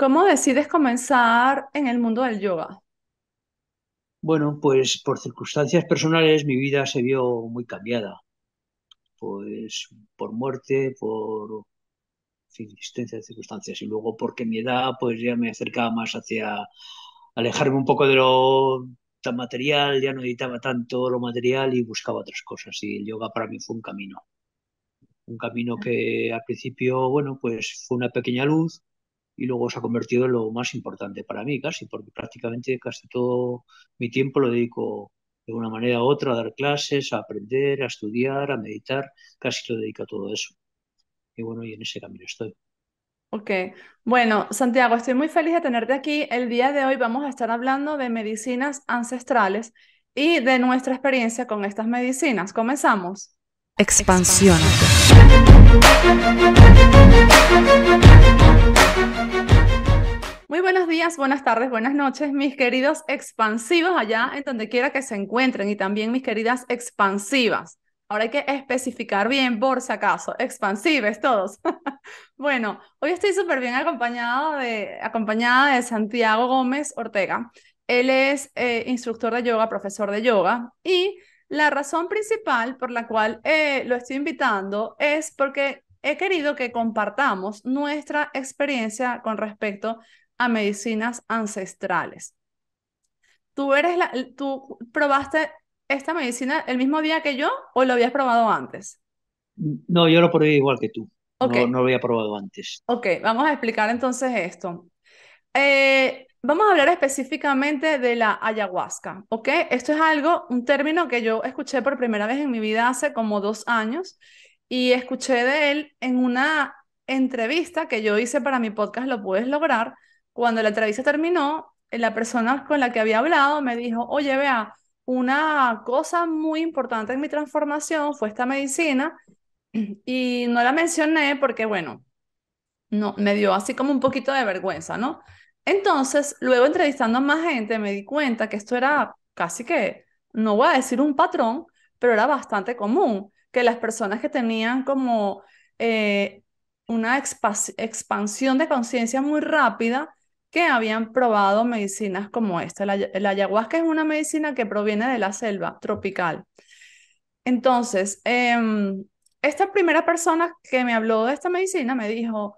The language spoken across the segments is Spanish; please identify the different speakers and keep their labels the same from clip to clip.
Speaker 1: ¿Cómo decides comenzar en el mundo del yoga?
Speaker 2: Bueno, pues por circunstancias personales mi vida se vio muy cambiada, pues por muerte, por en fin, existencia de circunstancias y luego porque mi edad pues ya me acercaba más hacia alejarme un poco de lo tan material, ya no editaba tanto lo material y buscaba otras cosas y el yoga para mí fue un camino que al principio, bueno, pues fue una pequeña luz y luego se ha convertido en lo más importante para mí, casi, porque prácticamente casi todo mi tiempo lo dedico de una manera u otra a dar clases, a aprender, a estudiar, a meditar, casi lo dedico a todo eso. Y bueno, y en ese camino estoy.
Speaker 1: Ok, bueno, Santiago, estoy muy feliz de tenerte aquí. El día de hoy vamos a estar hablando de medicinas ancestrales y de nuestra experiencia con estas medicinas. ¿Comenzamos?
Speaker 3: Expansiónate.
Speaker 1: Muy buenos días, buenas tardes, buenas noches, mis queridos expansivos allá en donde quiera que se encuentren y también mis queridas expansivas. Ahora hay que especificar bien por si acaso, expansives todos. Bueno, hoy estoy súper bien acompañada de Santiago Gómez Ortega. Él es instructor de yoga, profesor de yoga, y la razón principal por la cual lo estoy invitando es porque he querido que compartamos nuestra experiencia con respecto a medicinas ancestrales. ¿Tú probaste esta medicina el mismo día que yo o lo habías probado antes?
Speaker 2: No, yo lo probé igual que tú.
Speaker 1: Ok,
Speaker 2: No, no lo había probado antes.
Speaker 1: ok, vamos a explicar entonces esto. Vamos a hablar específicamente de la ayahuasca, ¿ok? Esto es un término que yo escuché por primera vez en mi vida hace como 2 años y escuché de él en una entrevista que yo hice para mi podcast Lo Puedes Lograr. Cuando la entrevista terminó, la persona con la que había hablado me dijo, oye, vea, una cosa muy importante en mi transformación fue esta medicina y no la mencioné porque, bueno, no, me dio así como un poquito de vergüenza, ¿no? Entonces, luego entrevistando a más gente, me di cuenta que esto era casi que, no voy a decir un patrón, pero era bastante común, que las personas que tenían como eh, una expansión de conciencia muy rápida, que habían probado medicinas como esta. La ayahuasca es una medicina que proviene de la selva tropical. Entonces, esta primera persona que me habló de esta medicina me dijo,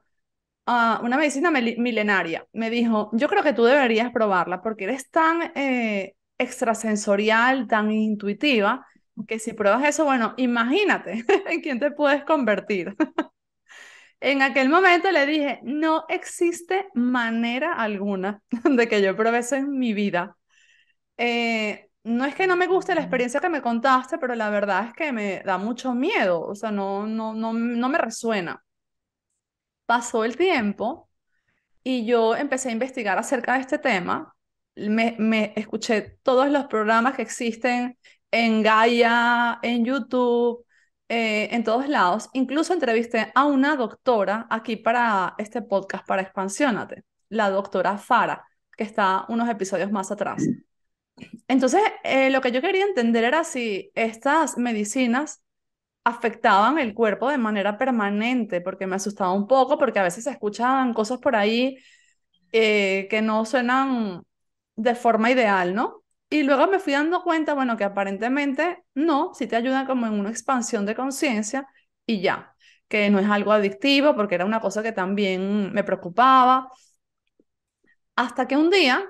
Speaker 1: una medicina milenaria. Me dijo, yo creo que tú deberías probarla porque eres tan extrasensorial, tan intuitiva, que si pruebas eso, bueno, imagínate en quién te puedes convertir. En aquel momento le dije, no existe manera alguna de que yo pruebe eso en mi vida. No es que no me guste la experiencia que me contaste, pero la verdad es que me da mucho miedo, o sea, no me resuena. Pasó el tiempo. Y yo empecé a investigar acerca de este tema. Me escuché todos los programas que existen en Gaia, en YouTube, en todos lados. Incluso entrevisté a una doctora aquí para este podcast, para Expansiónate, la doctora Fara, que está unos episodios más atrás. Entonces, lo que yo quería entender era si estas medicinas afectaban el cuerpo de manera permanente, porque me asustaba un poco, porque a veces se escuchan cosas por ahí que no suenan de forma ideal, ¿no? Y luego me fui dando cuenta, bueno, que aparentemente no, sí te ayuda como en una expansión de conciencia y ya, que no es algo adictivo, porque era una cosa que también me preocupaba, hasta que un día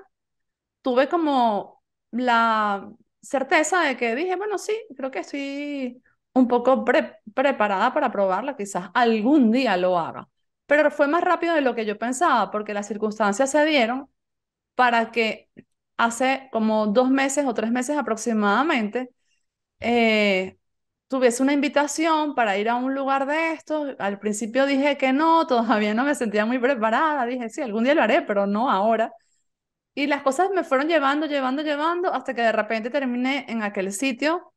Speaker 1: tuve como la certeza de que dije, bueno, sí, creo que estoy un poco preparada para probarla, quizás algún día lo haga. Pero fue más rápido de lo que yo pensaba, porque las circunstancias se dieron para que hace como 2 meses o 3 meses aproximadamente tuviese una invitación para ir a un lugar de estos. Al principio dije que no, todavía no me sentía muy preparada. Dije, sí, algún día lo haré, pero no ahora. Y las cosas me fueron llevando, hasta que de repente terminé en aquel sitio.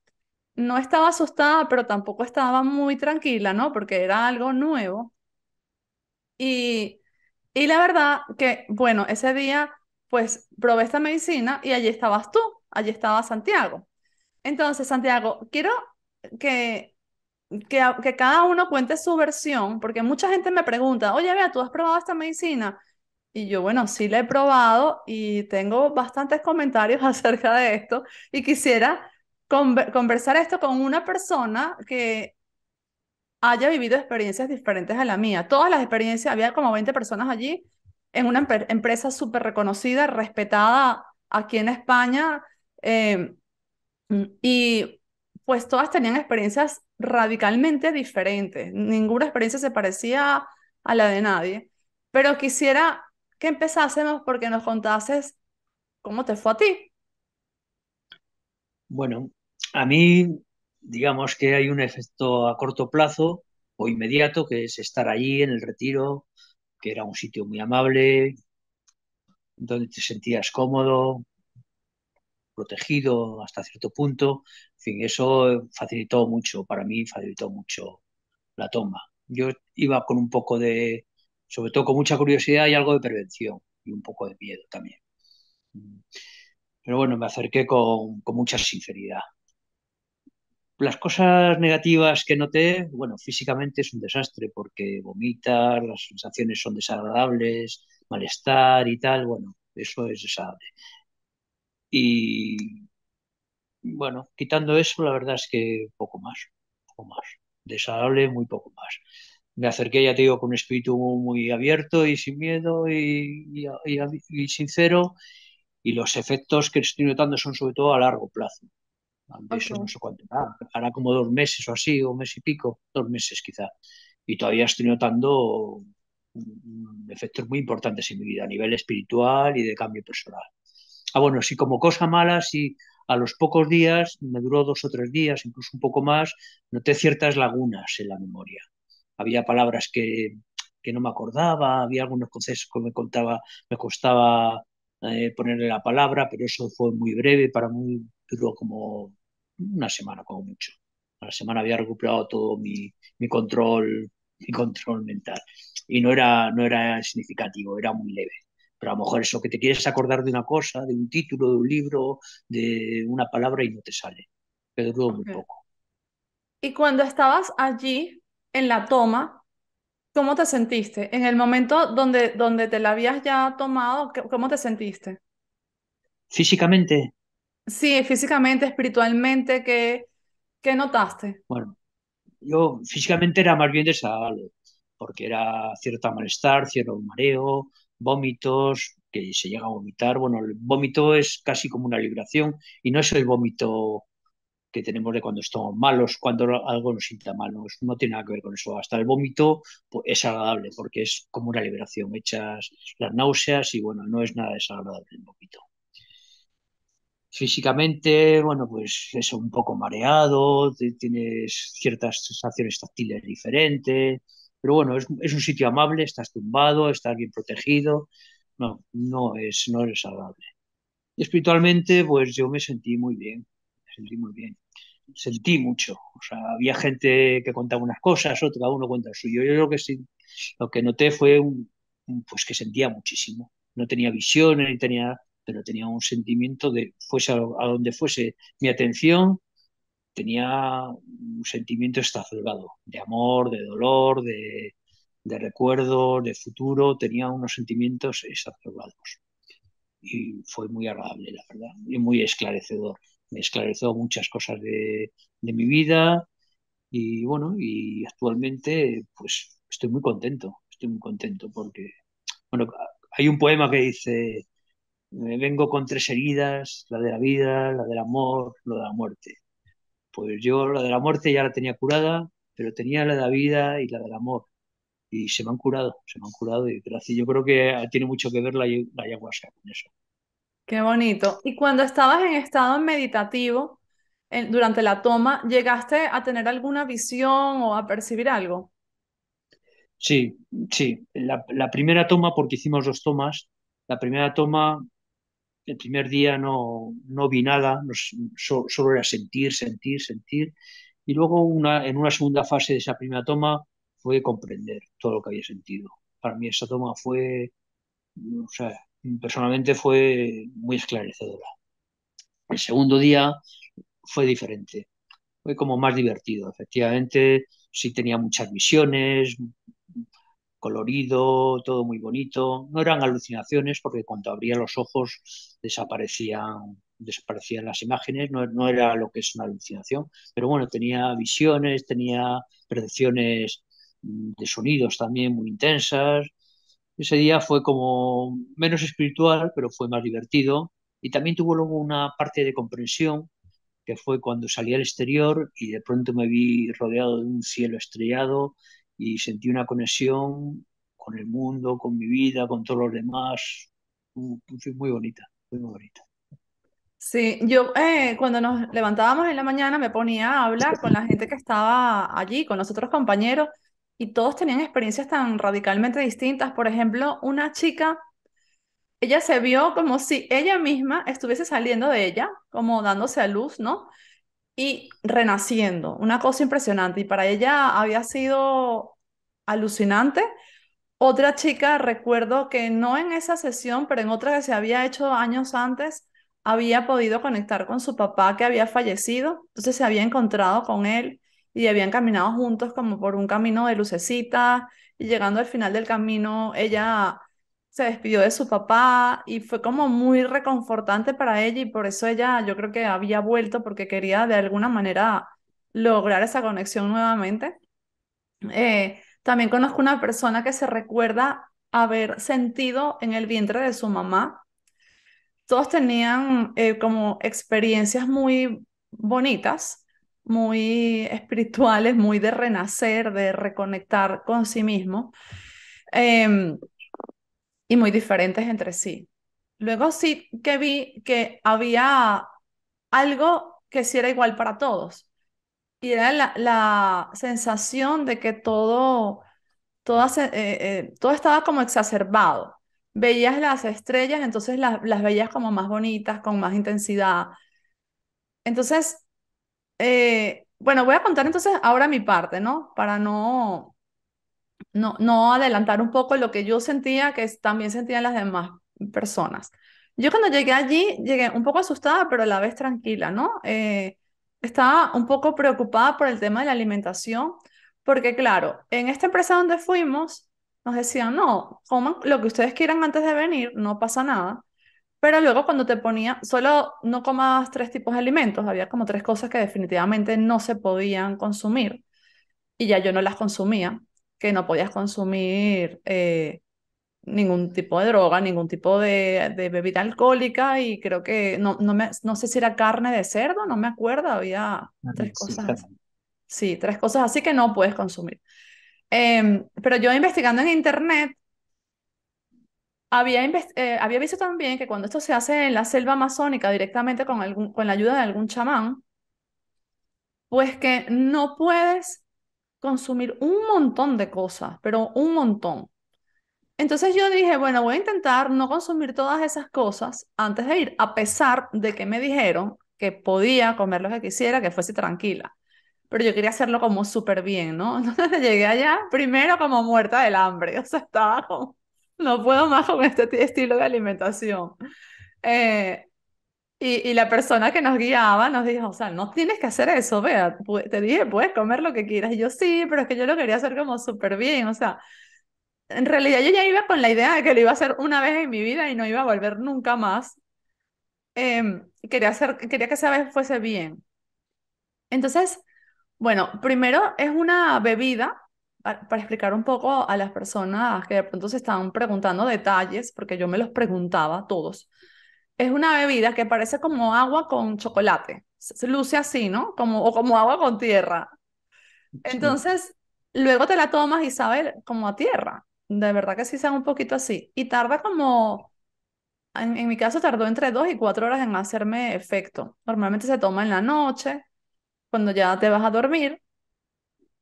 Speaker 1: No estaba asustada, pero tampoco estaba muy tranquila, ¿no? Porque era algo nuevo. Y, y la verdad que, bueno, ese día, pues probé esta medicina y allí estabas tú, allí estaba Santiago. Entonces, Santiago, quiero que, que cada uno cuente su versión, porque mucha gente me pregunta, oye, vea, ¿tú has probado esta medicina? Y yo, bueno, sí la he probado y tengo bastantes comentarios acerca de esto y quisiera conversar esto con una persona que haya vivido experiencias diferentes a la mía. Todas las experiencias, había como 20 personas allí en una empresa súper reconocida, respetada aquí en España, eh, y pues todas tenían experiencias radicalmente diferentes. Ninguna experiencia se parecía a la de nadie. Pero quisiera que empezásemos porque nos contases cómo te fue a ti.
Speaker 2: Bueno, a mí, digamos que hay un efecto a corto plazo o inmediato, que es estar allí en el Retiro, que era un sitio muy amable, donde te sentías cómodo, protegido hasta cierto punto. En fin, eso facilitó mucho, para mí facilitó mucho la toma. Yo iba con un poco de, sobre todo con mucha curiosidad y algo de prevención y un poco de miedo también. Pero bueno, me acerqué con mucha sinceridad. Las cosas negativas que noté, bueno, físicamente es un desastre porque vomitar, las sensaciones son desagradables, malestar y tal, bueno, eso es desagradable. Y bueno, quitando eso, la verdad es que poco más. Desagradable, muy poco más. Me acerqué, ya te digo, con un espíritu muy abierto y sin miedo y sincero, y los efectos que estoy notando son sobre todo a largo plazo. De eso no
Speaker 1: Ok,
Speaker 2: sé cuánto, hará como 2 meses o así, o un mes y pico, 2 meses quizá. Y todavía estoy notando efectos muy importantes en mi vida a nivel espiritual y de cambio personal. Ah, bueno, sí, como cosa mala, sí, a los pocos días, me duró 2 o 3 días, incluso un poco más, noté ciertas lagunas en la memoria. Había palabras que no me acordaba, había algunos conceptos que me costaba ponerle la palabra, pero eso fue muy breve, para mí duró como una semana como mucho. A la semana había recuperado todo mi control mental. Y no era significativo, era muy leve. Pero a lo mejor eso que te quieres acordar de una cosa, de un título, de un libro, de una palabra y no te sale. Pero duró muy
Speaker 1: ok.
Speaker 2: poco.
Speaker 1: Y cuando estabas allí en la toma, ¿cómo te sentiste? En el momento donde te la habías ya tomado, ¿cómo te sentiste?
Speaker 2: Físicamente,
Speaker 1: Sí, físicamente, espiritualmente, ¿qué notaste?
Speaker 2: bueno, yo físicamente era más bien desagradable, porque era cierto malestar, cierto mareo, vómitos, que se llega a vomitar. Bueno, el vómito es casi como una liberación y no es el vómito que tenemos de cuando estamos malos, cuando algo nos sienta mal, no tiene nada que ver con eso. Hasta el vómito pues, es agradable porque es como una liberación, echas las náuseas y bueno, no es nada desagradable el vómito. Físicamente, bueno, pues eso, un poco mareado, tienes ciertas sensaciones táctiles diferentes, pero bueno, es un sitio amable, estás tumbado, estás bien protegido, no es agradable. Y espiritualmente, pues yo me sentí muy bien, me sentí muy bien, sentí mucho, o sea, había gente que contaba unas cosas, otro, cada uno cuenta lo suyo. Yo lo que sí, lo que noté fue pues que sentía muchísimo. No tenía visiones ni tenía, pero tenía un sentimiento de fuese a donde fuese mi atención, tenía un sentimiento exacerbado de amor, de dolor, de recuerdos, de futuro, tenía unos sentimientos exacerbados y fue muy agradable, la verdad, y muy esclarecedor. Me esclareció muchas cosas de mi vida y bueno, y actualmente pues estoy muy contento porque, bueno, hay un poema que dice, me vengo con 3 heridas, la de la vida, la del amor, la de la muerte. Pues yo la de la muerte ya la tenía curada, pero tenía la de la vida y la del amor. Y se me han curado y gracias. Yo creo que tiene mucho que ver la ayahuasca con eso.
Speaker 1: Qué bonito. Y cuando estabas en estado meditativo, durante la toma, ¿llegaste a tener alguna visión o a percibir algo?
Speaker 2: Sí, sí. La primera toma, porque hicimos 2 tomas, la primera toma, el primer día no vi nada, solo era sentir, sentir, sentir. Y luego en una segunda fase de esa primera toma fue comprender todo lo que había sentido. Para mí esa toma fue, o sea, personalmente fue muy esclarecedora. El segundo día fue diferente, fue como más divertido. Efectivamente, sí tenía muchas visiones, colorido, todo muy bonito. No eran alucinaciones porque cuando abría los ojos desaparecían las imágenes, no era lo que es una alucinación, pero bueno, tenía visiones, tenía percepciones de sonidos también muy intensas. Ese día fue como menos espiritual, pero fue más divertido y también tuvo luego una parte de comprensión que fue cuando salí al exterior y de pronto me vi rodeado de un cielo estrellado y sentí una conexión con el mundo, con mi vida, con todos los demás. Fue muy bonita, fue muy bonita.
Speaker 1: Sí, yo cuando nos levantábamos en la mañana me ponía a hablar con la gente que estaba allí, con los otros compañeros, y todos tenían experiencias tan radicalmente distintas. Por ejemplo, una chica, ella se vio como si ella misma estuviese saliendo de ella, como dándose a luz, ¿no? Y renaciendo, una cosa impresionante. Y para ella había sido alucinante. Otra chica, recuerdo que no en esa sesión, pero en otra que se había hecho años antes, había podido conectar con su papá que había fallecido. Entonces se había encontrado con él y habían caminado juntos como por un camino de lucecita. Y llegando al final del camino, ella se despidió de su papá y fue como muy reconfortante para ella y por eso ella yo creo que había vuelto porque quería de alguna manera lograr esa conexión nuevamente. También conozco una persona que se recuerda haber sentido en el vientre de su mamá. Todos tenían como experiencias muy bonitas, muy espirituales, muy de renacer, de reconectar con sí mismo, em, y muy diferentes entre sí. Luego sí que vi que había algo que sí era igual para todos, y era la sensación de que todo estaba como exacerbado. Veías las estrellas, entonces las veías como más bonitas, con más intensidad. Entonces, bueno, voy a contar entonces ahora mi parte, ¿no? Para no adelantar un poco lo que yo sentía, también sentían las demás personas. Yo cuando llegué allí, llegué un poco asustada, pero a la vez tranquila, ¿no? Estaba un poco preocupada por el tema de la alimentación, porque claro, en esta empresa donde fuimos, nos decían, no, coman lo que ustedes quieran antes de venir, no pasa nada. Pero luego cuando te ponía, solo no comas tres tipos de alimentos, había como tres cosas que definitivamente no se podían consumir y ya yo no las consumía, que no podías consumir ningún tipo de droga, ningún tipo de bebida alcohólica y creo que no sé si era carne de cerdo, no me acuerdo, había tres
Speaker 2: Sí,
Speaker 1: cosas
Speaker 2: claro.
Speaker 1: así. Sí, tres cosas así que no puedes consumir. Pero yo investigando en internet, había visto también que cuando esto se hace en la selva amazónica directamente con la ayuda de algún chamán, pues que no puedes consumir un montón de cosas, pero un montón. Entonces yo dije, bueno, voy a intentar no consumir todas esas cosas antes de ir, a pesar de que me dijeron que podía comer lo que quisiera, que fuese tranquila. Pero yo quería hacerlo como súper bien, ¿no? Entonces llegué allá primero como muerta del hambre, o sea, estaba como, no puedo más con este estilo de alimentación. Eh, y la persona que nos guiaba nos dijo, o sea, no tienes que hacer eso, vea, te dije, puedes comer lo que quieras. Y yo sí, pero es que yo lo quería hacer como súper bien, o sea, en realidad yo ya iba con la idea de que lo iba a hacer una vez en mi vida y no iba a volver nunca más. Quería que esa vez fuese bien. Entonces, bueno, primero es una bebida, para explicar un poco a las personas que de pronto se estaban preguntando detalles, porque yo me los preguntaba todos. Es una bebida que parece como agua con chocolate. Se luce así, ¿no? O como agua con tierra.
Speaker 2: Sí.
Speaker 1: Entonces, luego te la tomas y sabe como a tierra. De verdad que sí sabe un poquito así. Y tarda como, en mi caso tardó entre 2 y 4 horas en hacerme efecto. Normalmente se toma en la noche, cuando ya te vas a dormir,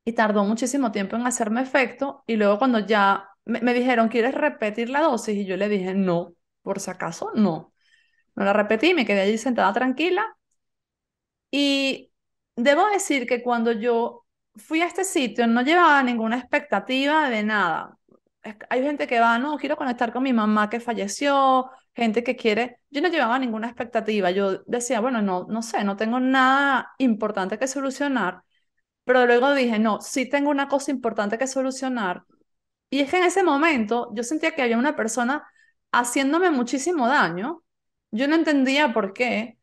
Speaker 1: y tardó muchísimo tiempo en hacerme efecto. Y luego cuando ya me dijeron, ¿quieres repetir la dosis? Y yo le dije, no, por si acaso, no. No la repetí, me quedé allí sentada tranquila. Y debo decir que cuando yo fui a este sitio no llevaba ninguna expectativa de nada. Hay gente que va, no, quiero conectar con mi mamá que falleció, gente que quiere. Yo no llevaba ninguna expectativa. Yo decía, bueno, no sé, no tengo nada importante que solucionar. Pero luego dije, no, sí tengo una cosa importante que solucionar Y es que en ese momento yo sentía que había una persona haciéndome muchísimo daño. Yo no entendía por qué.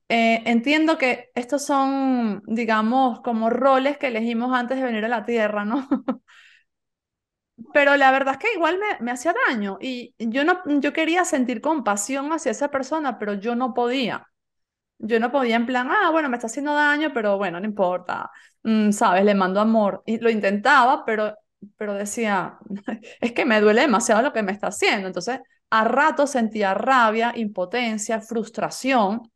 Speaker 1: Entiendo que estos son, digamos, como roles que elegimos antes de venir a la Tierra, ¿no? Pero la verdad es que igual me hacía daño y yo no, yo quería sentir compasión hacia esa persona, pero yo no podía. Yo no podía en plan, bueno, me está haciendo daño, pero bueno, no importa. ¿Sabes? Le mando amor. Y lo intentaba, pero decía, es que me duele demasiado lo que me está haciendo. Entonces, a rato sentía rabia, impotencia, frustración.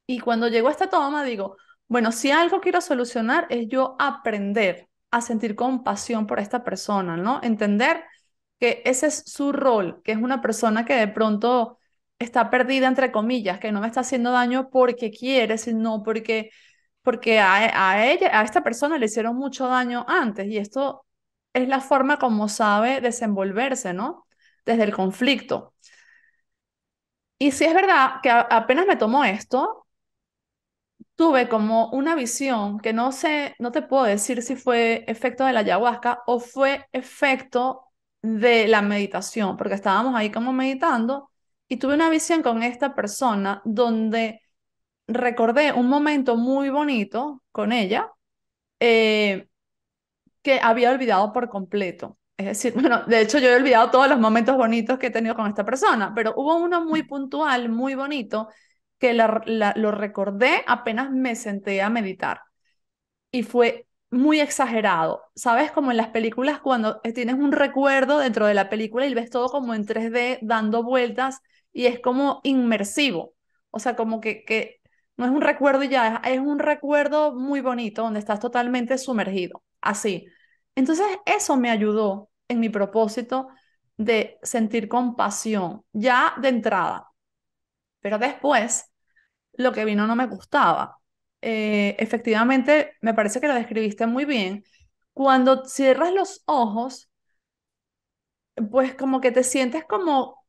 Speaker 1: Y cuando llegó a esta toma, digo, bueno, si algo quiero solucionar es yo aprender a sentir compasión por esta persona, ¿no? Entender que ese es su rol, que es una persona que de pronto está perdida, entre comillas, que no me está haciendo daño porque quiere, sino porque a ella, a esta persona le hicieron mucho daño antes y esto es la forma como sabe desenvolverse, ¿no? Desde el conflicto. Y sí es verdad que apenas me tomó esto, tuve como una visión que no sé, no te puedo decir si fue efecto de la ayahuasca o fue efecto de la meditación, porque estábamos ahí como meditando y tuve una visión con esta persona donde recordé un momento muy bonito con ella eh, que había olvidado por completo. Es decir, bueno, de hecho yo he olvidado todos los momentos bonitos que he tenido con esta persona, pero hubo uno muy puntual, muy bonito, que lo recordé apenas me senté a meditar y fue muy exagerado. ¿Sabes? Como en las películas cuando tienes un recuerdo dentro de la película y ves todo como en 3D dando vueltas y es como inmersivo. O sea, como que no es un recuerdo y ya, es un recuerdo muy bonito donde estás totalmente sumergido. Así. Entonces, eso me ayudó en mi propósito de sentir compasión, ya de entrada. Pero después lo que vino no me gustaba. Efectivamente, me parece que lo describiste muy bien. Cuando cierras los ojos, pues como que te sientes como,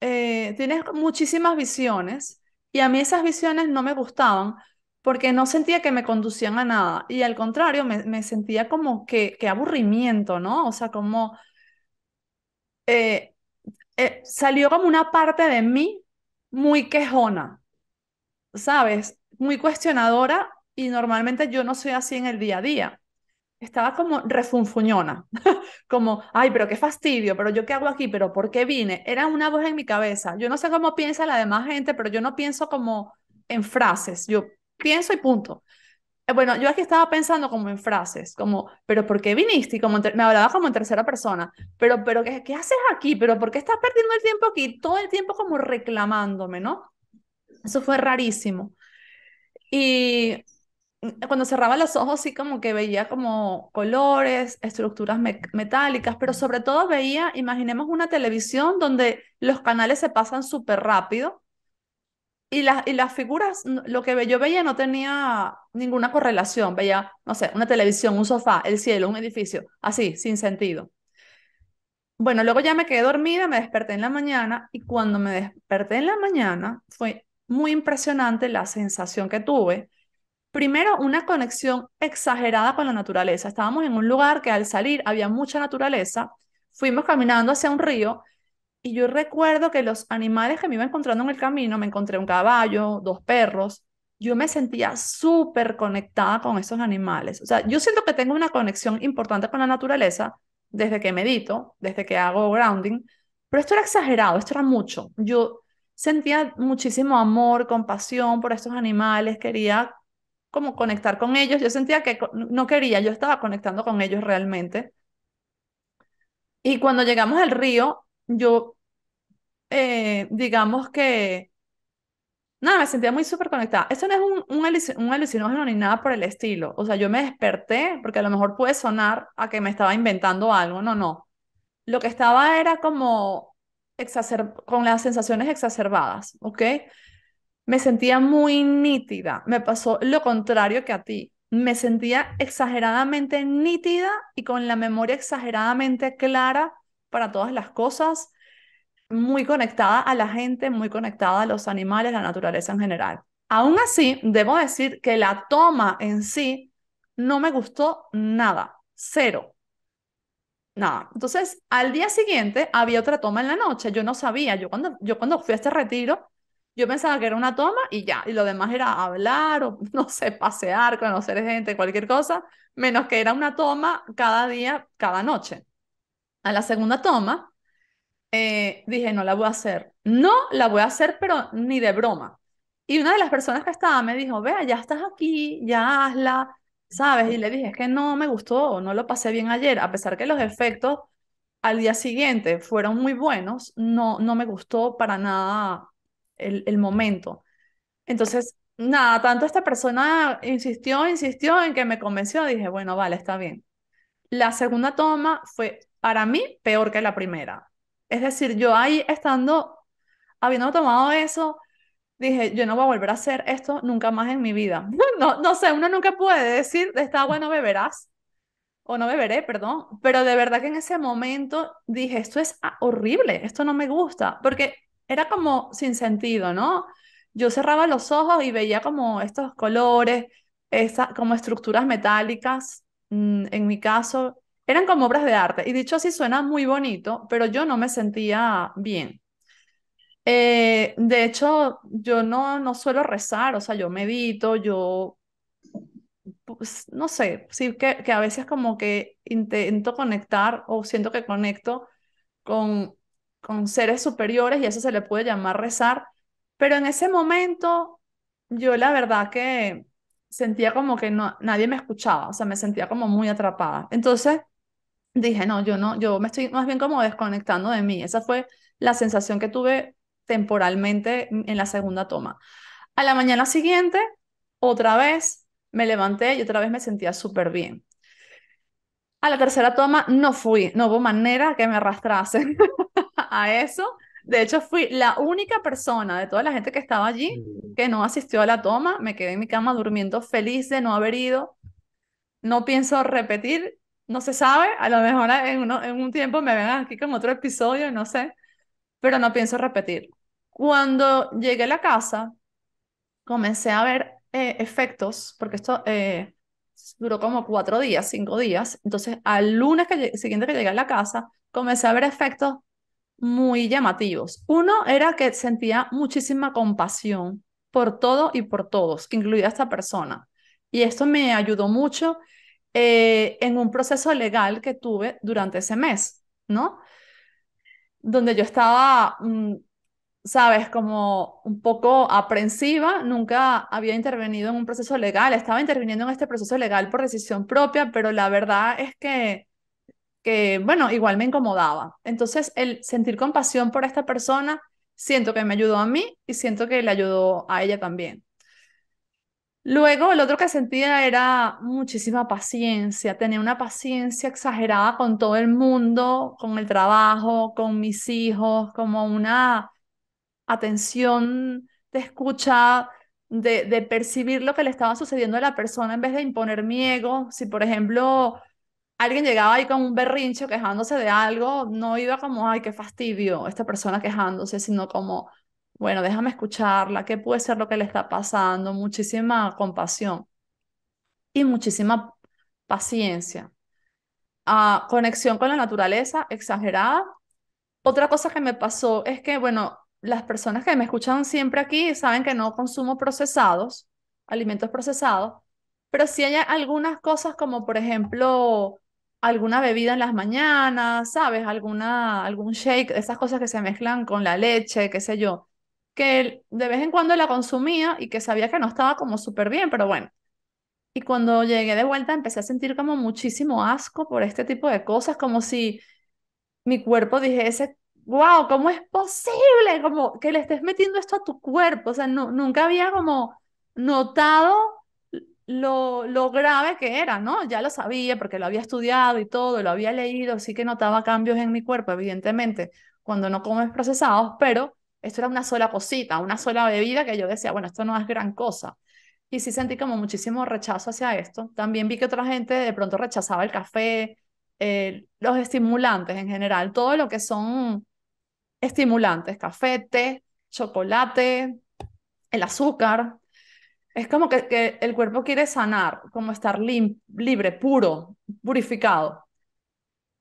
Speaker 1: tienes muchísimas visiones y a mí esas visiones no me gustaban porque no sentía que me conducían a nada y al contrario, me sentía como que aburrimiento, ¿no? O sea, como eh, salió como una parte de mí muy quejona, ¿sabes? Muy cuestionadora y normalmente yo no soy así en el día a día. Estaba como refunfuñona, como, ay, pero qué fastidio, pero yo qué hago aquí, pero ¿por qué vine? Era una voz en mi cabeza. Yo no sé cómo piensa la demás gente, pero yo no pienso como en frases, yo pienso y punto. Bueno, yo aquí estaba pensando como en frases, como, pero ¿por qué viniste? Y como me hablaba como en tercera persona, pero ¿qué haces aquí? ¿Pero por qué estás perdiendo el tiempo aquí? Todo el tiempo como reclamándome, ¿no? Eso fue rarísimo. Y cuando cerraba los ojos sí como que veía como colores, estructuras metálicas, pero sobre todo veía, imaginemos una televisión donde los canales se pasan súper rápido y las figuras, lo que yo veía no tenía ninguna correlación. Veía, no sé, una televisión, un sofá, el cielo, un edificio, así, sin sentido. Bueno, luego ya me quedé dormida, me desperté en la mañana y cuando me desperté en la mañana fue muy impresionante la sensación que tuve. Primero, una conexión exagerada con la naturaleza. Estábamos en un lugar que al salir había mucha naturaleza. Fuimos caminando hacia un río y yo recuerdo que los animales que me iba encontrando en el camino, me encontré un caballo, dos perros. Yo me sentía súper conectada con esos animales. O sea, yo siento que tengo una conexión importante con la naturaleza desde que medito, desde que hago grounding, pero esto era exagerado, esto era mucho. Yo sentía muchísimo amor, compasión por estos animales, quería como conectar con ellos. Yo sentía que no quería, yo estaba conectando con ellos realmente. Y cuando llegamos al río, yo, digamos que, nada, me sentía muy súper conectada. Esto no es un alucinógeno ni nada por el estilo. O sea, yo me desperté, porque a lo mejor puede sonar a que me estaba inventando algo. No, no. Lo que estaba era como con las sensaciones exacerbadas, ¿ok? Me sentía muy nítida. Me pasó lo contrario que a ti. Me sentía exageradamente nítida y con la memoria exageradamente clara para todas las cosas, muy conectada a la gente, muy conectada a los animales, a la naturaleza en general. Aún así, debo decir que la toma en sí no me gustó nada, cero. nada. Entonces, al día siguiente había otra toma en la noche. Yo no sabía. Yo cuando fui a este retiro, yo pensaba que era una toma y ya. Y lo demás era hablar o, no sé, pasear, conocer gente, cualquier cosa, menos que era una toma cada día, cada noche. A la segunda toma, dije, no la voy a hacer. No la voy a hacer, pero ni de broma. Y una de las personas que estaba me dijo, vea, ya estás aquí, ya hazla, ¿sabes? Y le dije, es que no me gustó, no lo pasé bien ayer, a pesar que los efectos al día siguiente fueron muy buenos, no me gustó para nada el momento. Entonces, nada, tanto esta persona insistió en que me convenció, dije, bueno, vale, está bien. La segunda toma fue para mí peor que la primera. Es decir, yo ahí estando, habiendo tomado eso, dije, yo no voy a volver a hacer esto nunca más en mi vida. No sé, uno nunca puede decir, está bueno, beberás, o no beberé, perdón, pero de verdad que en ese momento dije, esto es horrible, esto no me gusta, porque era como sin sentido, ¿no? Yo cerraba los ojos y veía como estos colores, como estructuras metálicas, en mi caso, eran como obras de arte, y dicho así suena muy bonito, pero yo no me sentía bien. De hecho, yo no suelo rezar, o sea, yo medito, yo pues, no sé, sí que a veces como que intento conectar o siento que conecto con, con seres superiores y eso se le puede llamar rezar, pero en ese momento yo la verdad que sentía como que no, nadie me escuchaba, o sea, me sentía como muy atrapada. Entonces dije, no, yo no, yo me estoy más bien como desconectando de mí. Esa fue la sensación que tuve temporalmente en la segunda toma. A la mañana siguiente, otra vez me levanté y otra vez me sentía súper bien. A la tercera toma no fui, no hubo manera que me arrastrasen a eso. De hecho, fui la única persona de toda la gente que estaba allí que no asistió a la toma. Me quedé en mi cama durmiendo feliz de no haber ido. No pienso repetir, no se sabe. A lo mejor en un tiempo me ven aquí con otro episodio, no sé, pero no pienso repetir. Cuando llegué a la casa, comencé a ver efectos, porque esto duró como 4 días, 5 días. Entonces, al lunes siguiente que llegué a la casa, comencé a ver efectos muy llamativos. Uno era que sentía muchísima compasión por todo y por todos, incluida esta persona. Y esto me ayudó mucho en un proceso legal que tuve durante ese mes, ¿no? Donde yo estaba, sabes, como un poco aprensiva, nunca había intervenido en un proceso legal, estaba interviniendo en este proceso legal por decisión propia, pero la verdad es que, bueno, igual me incomodaba. Entonces, el sentir compasión por esta persona, siento que me ayudó a mí y siento que le ayudó a ella también. Luego, el otro que sentía era muchísima paciencia, tenía una paciencia exagerada con todo el mundo, con el trabajo, con mis hijos, como una atención de escucha, de percibir lo que le estaba sucediendo a la persona en vez de imponer mi ego. Si, por ejemplo, alguien llegaba ahí con un berrinche quejándose de algo, no iba como, ay, qué fastidio esta persona quejándose, sino como, bueno, déjame escucharla, qué puede ser lo que le está pasando, muchísima compasión y muchísima paciencia. Conexión con la naturaleza exagerada. Otra cosa que me pasó es que, bueno, las personas que me escuchan siempre aquí saben que no consumo procesados, alimentos procesados, pero sí hay algunas cosas como, por ejemplo, alguna bebida en las mañanas, ¿sabes? Algún shake, esas cosas que se mezclan con la leche, qué sé yo, que de vez en cuando la consumía y que sabía que no estaba como súper bien, pero bueno. Y cuando llegué de vuelta empecé a sentir como muchísimo asco por este tipo de cosas, como si mi cuerpo dijese, wow, ¿cómo es posible? Como que le estés metiendo esto a tu cuerpo. O sea, nunca había como notado lo grave que era, ¿no? Ya lo sabía porque lo había estudiado y todo, lo había leído, sí que notaba cambios en mi cuerpo, evidentemente, cuando no comes procesados, pero esto era una sola cosita, una sola bebida que yo decía, bueno, esto no es gran cosa. Y sí sentí como muchísimo rechazo hacia esto. También vi que otra gente de pronto rechazaba el café, los estimulantes en general, todo lo que son estimulantes, café, té, chocolate, el azúcar. Es como que el cuerpo quiere sanar, como estar libre, puro, purificado.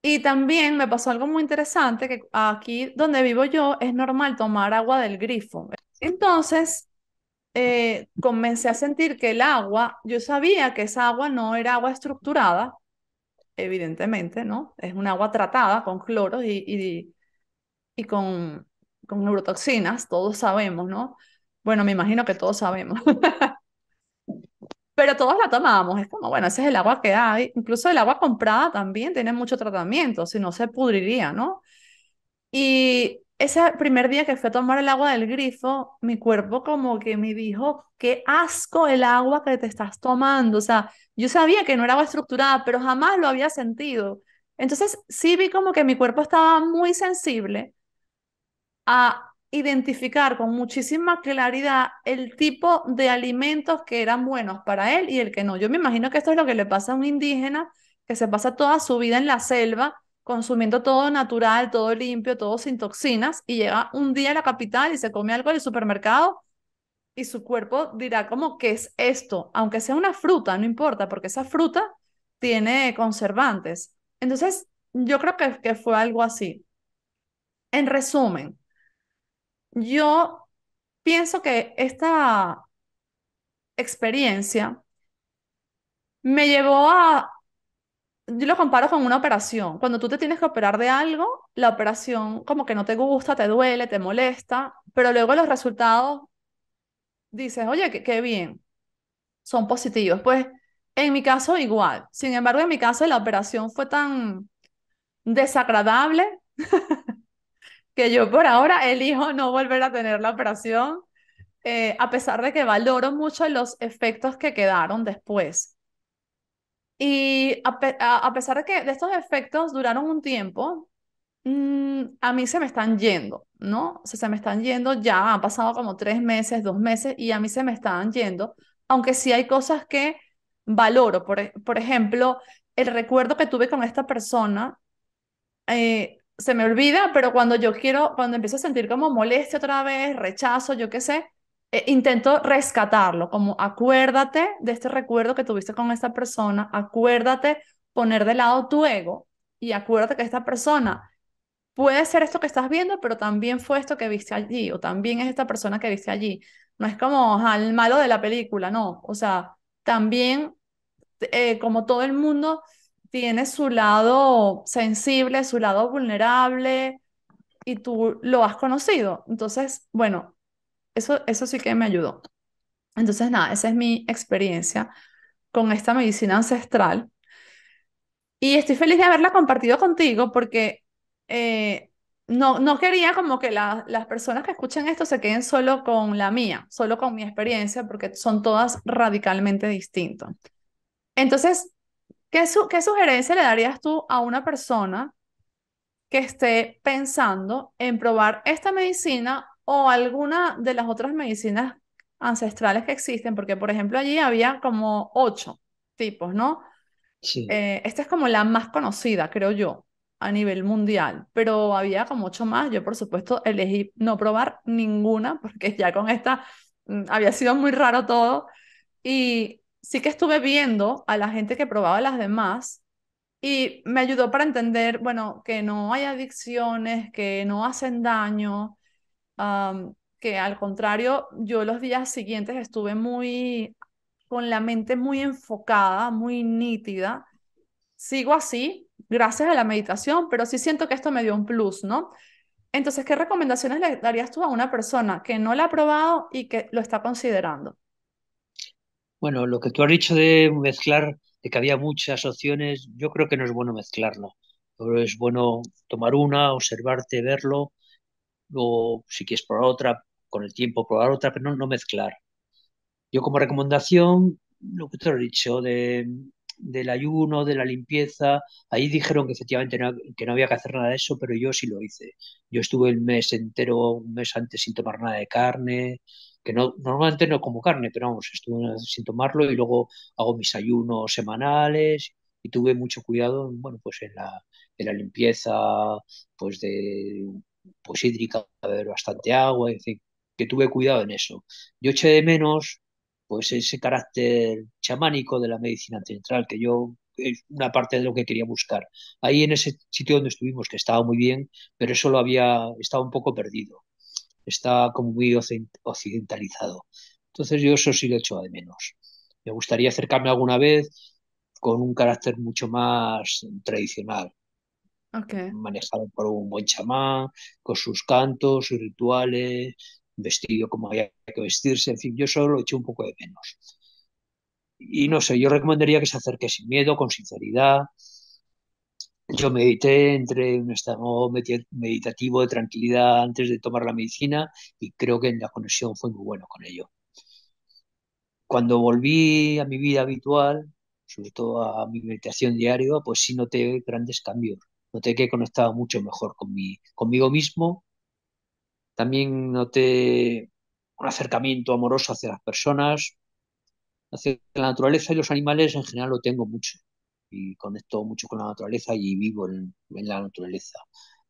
Speaker 1: Y también me pasó algo muy interesante, que aquí donde vivo yo es normal tomar agua del grifo. Entonces, comencé a sentir que el agua, yo sabía que esa agua no era agua estructurada, evidentemente, ¿no? Es un agua tratada con cloro y con neurotoxinas, todos sabemos, ¿no? Bueno, me imagino que todos sabemos, pero todos la tomábamos, es como, bueno, ese es el agua que hay, incluso el agua comprada también tiene mucho tratamiento, si no se pudriría, ¿no? Y ese primer día que fui a tomar el agua del grifo, mi cuerpo como que me dijo, qué asco el agua que te estás tomando. O sea, yo sabía que no era agua estructurada, pero jamás lo había sentido. Entonces sí vi como que mi cuerpo estaba muy sensible a identificar con muchísima claridad el tipo de alimentos que eran buenos para él y el que no. Yo me imagino que esto es lo que le pasa a un indígena que se pasa toda su vida en la selva consumiendo todo natural, todo limpio, todo sin toxinas y llega un día a la capital y se come algo del supermercado y su cuerpo dirá como, ¿qué es esto? Aunque sea una fruta, no importa, porque esa fruta tiene conservantes. Entonces, yo creo que fue algo así. En resumen, yo pienso que esta experiencia me llevó a, yo lo comparo con una operación. Cuando tú te tienes que operar de algo, la operación como que no te gusta, te duele, te molesta, pero luego los resultados dices, oye, qué bien, son positivos. Pues en mi caso igual. Sin embargo, en mi caso la operación fue tan desagradable que yo por ahora elijo no volver a tener la operación, a pesar de que valoro mucho los efectos que quedaron después. Y a pesar de que de estos efectos duraron un tiempo, a mí se me están yendo, ¿no? O sea, se me están yendo ya, han pasado como 3 meses, 2 meses, y a mí se me están yendo, aunque sí hay cosas que valoro. Por ejemplo, el recuerdo que tuve con esta persona se me olvida, pero cuando yo quiero, cuando empiezo a sentir como molestia otra vez, rechazo, yo qué sé, intento rescatarlo, como acuérdate de este recuerdo que tuviste con esta persona, acuérdate poner de lado tu ego y acuérdate que esta persona puede ser esto que estás viendo, pero también fue esto que viste allí, o también es esta persona que viste allí. No es como ajá, el malo de la película, no. O sea, también como todo el mundo tiene su lado sensible, su lado vulnerable, y tú lo has conocido. Entonces, bueno, eso sí que me ayudó. Entonces, nada, esa es mi experiencia con esta medicina ancestral. Y estoy feliz de haberla compartido contigo porque no quería como que las personas que escuchen esto se queden solo con la mía, solo con mi experiencia, porque son todas radicalmente distintas. Entonces, ¿qué sugerencia le darías tú a una persona que esté pensando en probar esta medicina o alguna de las otras medicinas ancestrales que existen? Porque, por ejemplo, allí había como 8 tipos, ¿no?
Speaker 2: Sí.
Speaker 1: Esta es como la más conocida, creo yo, a nivel mundial, pero había como 8 más. Yo, por supuesto, elegí no probar ninguna porque ya con esta había sido muy raro todo. Y sí que estuve viendo a la gente que probaba las demás y me ayudó para entender, bueno, que no hay adicciones, que no hacen daño, que al contrario, yo los días siguientes estuve muy, con la mente muy enfocada, muy nítida. Sigo así, gracias a la meditación, pero sí siento que esto me dio un plus, ¿no? Entonces, ¿qué recomendaciones le darías tú a una persona que no la ha probado y que lo está considerando?
Speaker 2: Bueno, lo que tú has dicho de mezclar, de que había muchas opciones, yo creo que no es bueno mezclarlo. Pero es bueno tomar una, observarte, verlo, luego si quieres probar otra, con el tiempo probar otra, pero no mezclar. Yo como recomendación, lo que te he dicho del ayuno, de la limpieza, ahí dijeron que efectivamente que no había que hacer nada de eso, pero yo sí lo hice. Yo estuve el mes entero, un mes antes sin tomar nada de carne, que no, normalmente no como carne, pero vamos, estuve sin tomarlo y luego hago mis ayunos semanales y tuve mucho cuidado, bueno, pues en la limpieza, pues pues hídrica, beber bastante agua, en fin, que tuve cuidado en eso. Yo eché de menos pues ese carácter chamánico de la medicina ancestral que yo una parte de lo que quería buscar. Ahí en ese sitio donde estuvimos, que estaba muy bien, pero eso estaba un poco perdido, está como muy occidentalizado. Entonces yo eso sí lo echo de menos. Me gustaría acercarme alguna vez con un carácter mucho más tradicional,
Speaker 1: Ok.
Speaker 2: manejado por un buen chamán, con sus cantos, sus rituales, vestido como haya que vestirse, en fin, yo solo lo echo un poco de menos. Y no sé, yo recomendaría que se acerque sin miedo, con sinceridad. Yo medité, entré en un estado meditativo de tranquilidad antes de tomar la medicina y creo que la conexión fue muy buena con ello. Cuando volví a mi vida habitual, sobre todo a mi meditación diaria, pues sí noté grandes cambios. Noté que conectaba mucho mejor conmigo mismo. También noté un acercamiento amoroso hacia las personas, hacia la naturaleza y los animales en general lo tengo mucho. Y conecto mucho con la naturaleza y vivo en la naturaleza.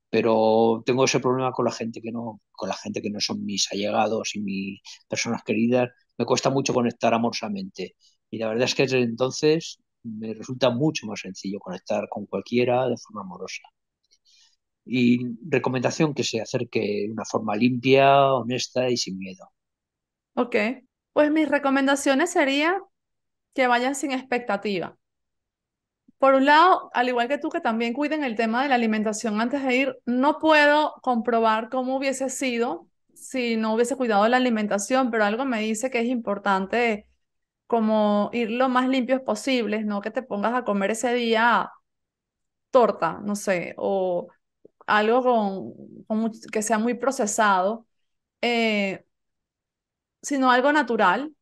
Speaker 2: Pero tengo ese problema con la gente que no son mis allegados y mis personas queridas. Me cuesta mucho conectar amorosamente. Y la verdad es que desde entonces me resulta mucho más sencillo conectar con cualquiera de forma amorosa. Y recomendación que se acerque de una forma limpia, honesta y sin miedo.
Speaker 1: Ok. Pues mis recomendaciones serían que vayan sin expectativa. Por un lado, al igual que tú, que también cuiden el tema de la alimentación antes de ir, no puedo comprobar cómo hubiese sido si no hubiese cuidado de la alimentación, pero algo me dice que es importante como ir lo más limpios posibles, no que te pongas a comer ese día torta, no sé, o algo que sea muy procesado, eh, sino algo natural.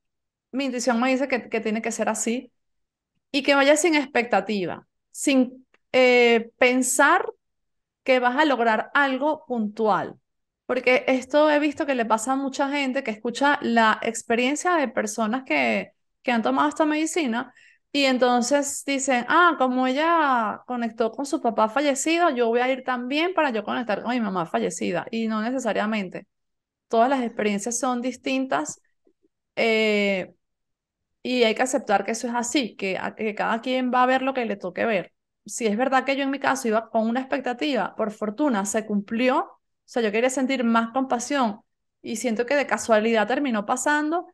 Speaker 1: Mi intuición me dice que tiene que ser así y que vaya sin expectativa, sin pensar que vas a lograr algo puntual. Porque esto he visto que le pasa a mucha gente que escucha la experiencia de personas que han tomado esta medicina y entonces dicen, ah, como ella conectó con su papá fallecido, yo voy a ir también para yo conectar con mi mamá fallecida. Y no necesariamente. Todas las experiencias son distintas. eh, y hay que aceptar que eso es así, que cada quien va a ver lo que le toque ver. Si es verdad que yo en mi caso iba con una expectativa, por fortuna se cumplió, o sea, yo quería sentir más compasión y siento que de casualidad terminó pasando,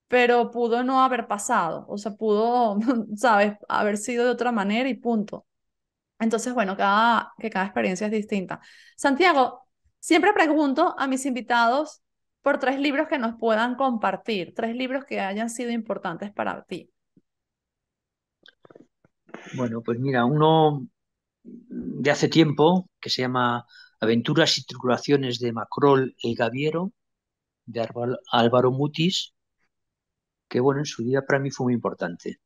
Speaker 1: pero pudo no haber pasado, o sea, pudo, sabes, haber sido de otra manera y punto. Entonces, bueno, cada experiencia es distinta. Santiago, siempre pregunto a mis invitados por tres libros que nos puedan compartir, tres libros que hayan sido importantes para ti.
Speaker 2: Bueno, pues mira, uno de hace tiempo que se llama Aventuras y Tribulaciones de Macrol el Gaviero, de Álvaro Mutis, que bueno, en su día para mí fue muy importante.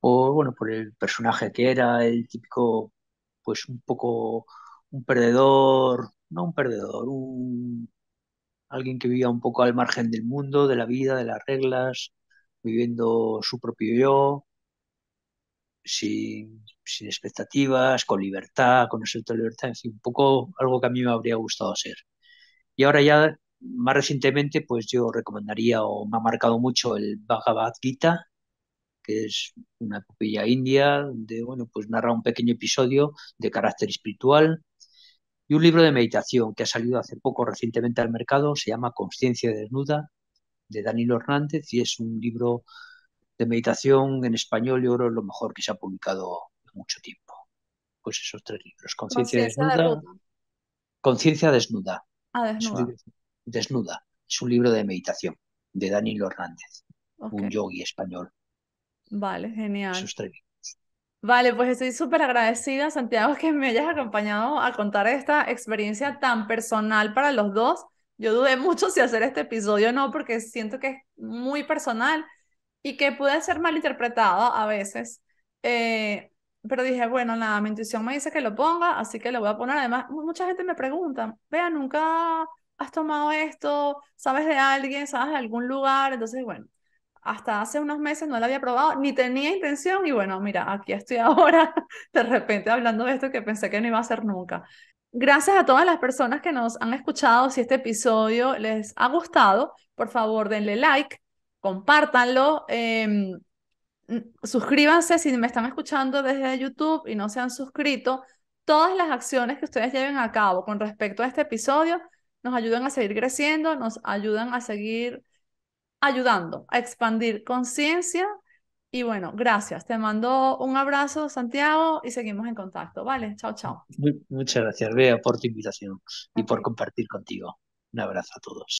Speaker 2: Bueno, por el personaje que era, el típico, pues un poco un perdedor, no un perdedor, alguien que vivía un poco al margen del mundo, de la vida, de las reglas, viviendo su propio yo, sin expectativas, con libertad, con absoluta libertad, en fin, un poco algo que a mí me habría gustado ser. Y ahora ya, más recientemente, pues yo recomendaría o me ha marcado mucho el Bhagavad Gita, que es una epopeya india, donde, bueno, pues narra un pequeño episodio de carácter espiritual y un libro de meditación que ha salido hace poco recientemente al mercado, se llama Consciencia Desnuda, de Danilo Hernández, y es un libro de meditación en español, yo creo, lo mejor que se ha publicado en mucho tiempo. Pues esos tres libros,
Speaker 1: Conciencia de ruta.
Speaker 2: Conciencia Desnuda,
Speaker 1: Ah,
Speaker 2: es un
Speaker 1: desnuda.
Speaker 2: libro, Desnuda, es un libro de meditación de Danilo Hernández,
Speaker 1: Ok,
Speaker 2: un yogui español,
Speaker 1: vale, genial.
Speaker 2: esos tres libros.
Speaker 1: Vale, pues estoy súper agradecida, Santiago, que me hayas acompañado a contar esta experiencia tan personal para los dos. Yo dudé mucho si hacer este episodio o no, porque siento que es muy personal y que puede ser malinterpretado a veces. Eh, pero dije, bueno, nada, mi intuición me dice que lo ponga, así que lo voy a poner. Además, mucha gente me pregunta, vea, ¿nunca has tomado esto? ¿Sabes de alguien? ¿Sabes de algún lugar? Entonces, bueno, hasta hace unos meses no lo había probado, ni tenía intención y bueno, mira, aquí estoy ahora de repente hablando de esto que pensé que no iba a hacer nunca. Gracias a todas las personas que nos han escuchado. Si este episodio les ha gustado, por favor denle like, compártanlo. suscríbanse si me están escuchando desde YouTube y no se han suscrito. Todas las acciones que ustedes lleven a cabo con respecto a este episodio nos ayudan a seguir creciendo, nos ayudan a seguir ayudando a expandir conciencia. Y bueno, gracias. Te mando un abrazo, Santiago, y seguimos en contacto. ¿Vale? Chao, chao.
Speaker 2: Muchas gracias, Bea, por tu invitación y por
Speaker 1: Ok.
Speaker 2: compartir contigo. Un abrazo a todos.